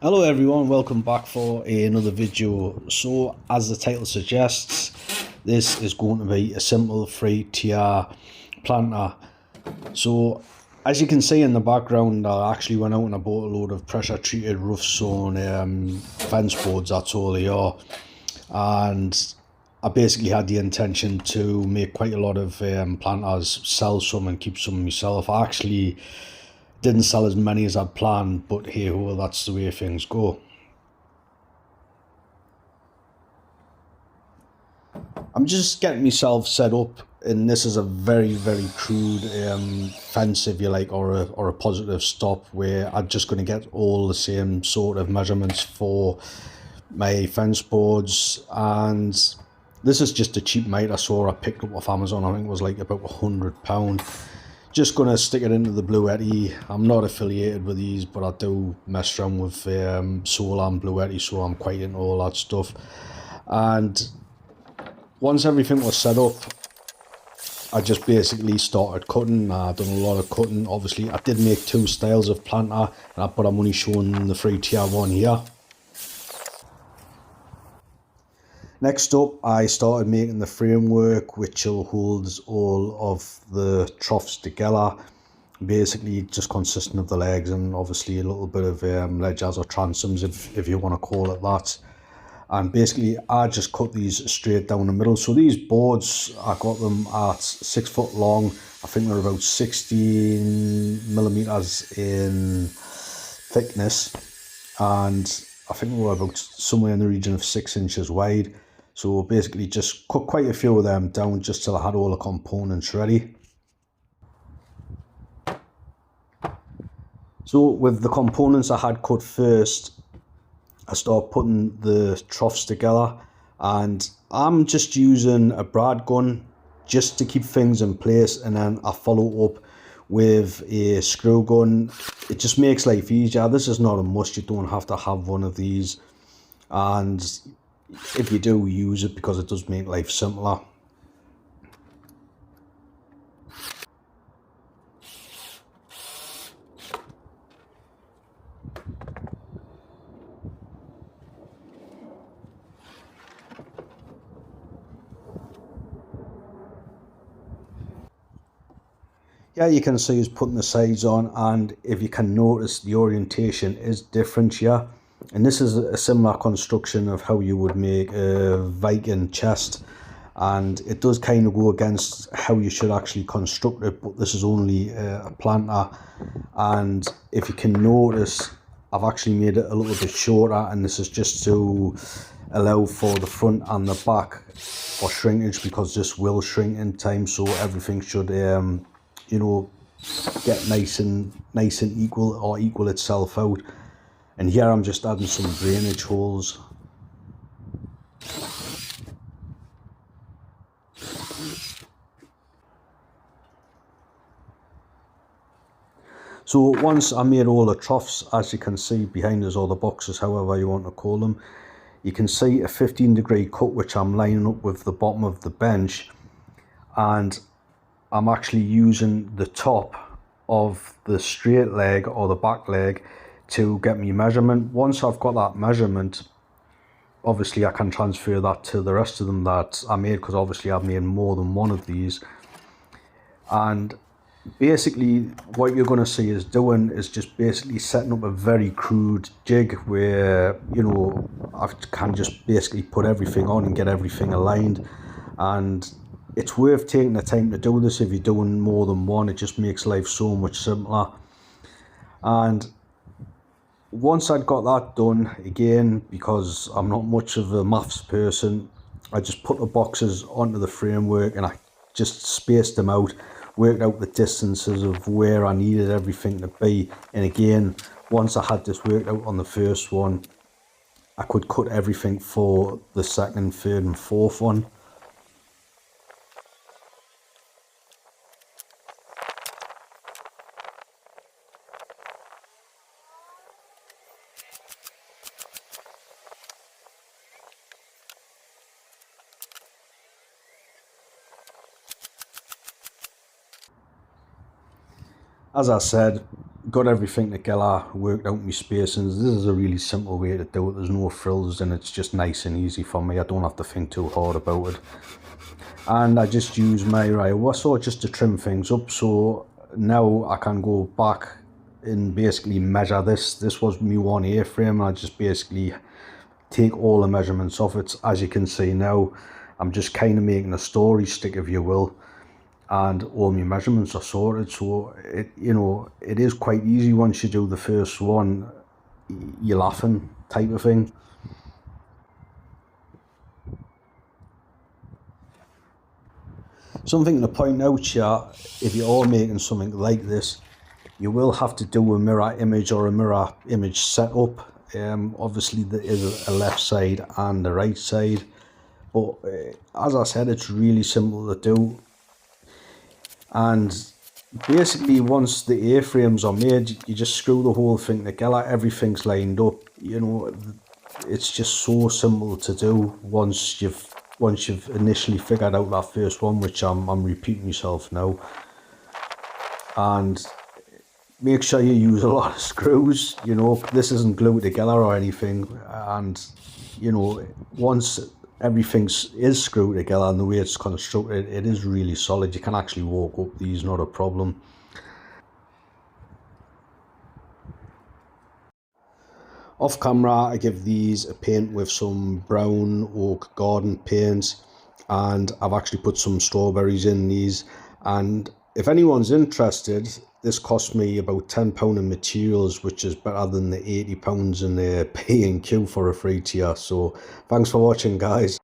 Hello everyone, welcome back for another video. So as the title suggests, this is going to be a simple 3-tier planter. So as you can see in the background, I actually went out and I bought a load of pressure treated rough sawn fence boards. That's all they are, and I basically had the intention to make quite a lot of planters, sell some and keep some myself. I actually didn't sell as many as I'd planned, but hey ho, that's the way things go. I'm just getting myself set up, and this is a very crude fence, if you like, or a positive stop, where I'm just going to get all the same sort of measurements for my fence boards. And this is just a cheap mate I saw. I picked up off Amazon. I think it was like about £100. Just gonna stick it into the Blue Yeti. I'm not affiliated with these, but I do mess around with Solar and Blue Yeti, so I'm quite into all that stuff. And once everything was set up, I just basically started cutting. I done a lot of cutting. Obviously, I did make two styles of planter, but I'm only showing the 3-tier one here. Next up, I started making the framework, which will hold all of the troughs together. Basically, just consisting of the legs and obviously a little bit of ledgers or transoms, if you want to call it that. And basically, I just cut these straight down the middle. So these boards, I got them at 6 foot long. I think they're about 16 millimeters in thickness, and I think we were about somewhere in the region of 6 inches wide. So basically just cut quite a few of them down just till I had all the components ready. So with the components I had cut first, I started putting the troughs together, and I'm just using a brad gun just to keep things in place, and then I follow up with a screw gun. It just makes life easier. This is not a must, you don't have to have one of these, and if you do, use it because it does make life simpler. Yeah, you can see us putting the sides on, and if you can notice, the orientation is different here. And this is a similar construction of how you would make a Viking chest, and it does kind of go against how you should actually construct it, but this is only a planter. And if you can notice, I've actually made it a little bit shorter, and this is just to allow for the front and the back for shrinkage, because this will shrink in time, so everything should you know, get nice and equal, or equal itself out. And here I'm just adding some drainage holes. So once I made all the troughs, as you can see behind us, or the boxes, however you want to call them, you can see a 15-degree cut which I'm lining up with the bottom of the bench, and I'm actually using the top of the straight leg or the back leg to get me measurement. Once I've got that measurement, obviously I can transfer that to the rest of them that I made, because obviously I've made more than one of these. And basically what you're going to see us doing is just basically setting up a very crude jig where, you know, I can just basically put everything on and get everything aligned. And it's worth taking the time to do this. If you're doing more than one, it just makes life so much simpler. And once I'd got that done, again, because I'm not much of a maths person, I just put the boxes onto the framework and I just spaced them out, worked out the distances of where I needed everything to be. And again, once I had this worked out on the first one, I could cut everything for the second, third and fourth one. As I said, got everything together, worked out my spacings. This is a really simple way to do it. There's no frills and it's just nice and easy for me. I don't have to think too hard about it. And I just use my whistle just to trim things up. So now I can go back and basically measure this. This was my 1A frame, and I just basically take all the measurements off it. As you can see now, I'm just kind of making a story stick, if you will, and all my measurements are sorted. So it is quite easy. Once you do the first one, you're laughing type of thing. Something to point out here, if you are making something like this, you will have to do a mirror image or a mirror image setup. Obviously there is a left side and the right side, but as I said, it's really simple to do. And basically once the A-frames are made, you just screw the whole thing together, everything's lined up. It's just so simple to do once you've initially figured out that first one, which I'm repeating myself now. And make sure you use a lot of screws. This isn't glued together or anything. And once everything is screwed together and the way it's constructed, it is really solid. You can actually walk up these, not a problem. Off camera, I give these a paint with some brown oak garden paint, and I've actually put some strawberries in these. And if anyone's interested, this cost me about £10 in materials, which is better than the £80 in the P&Q for a free tier. So thanks for watching, guys.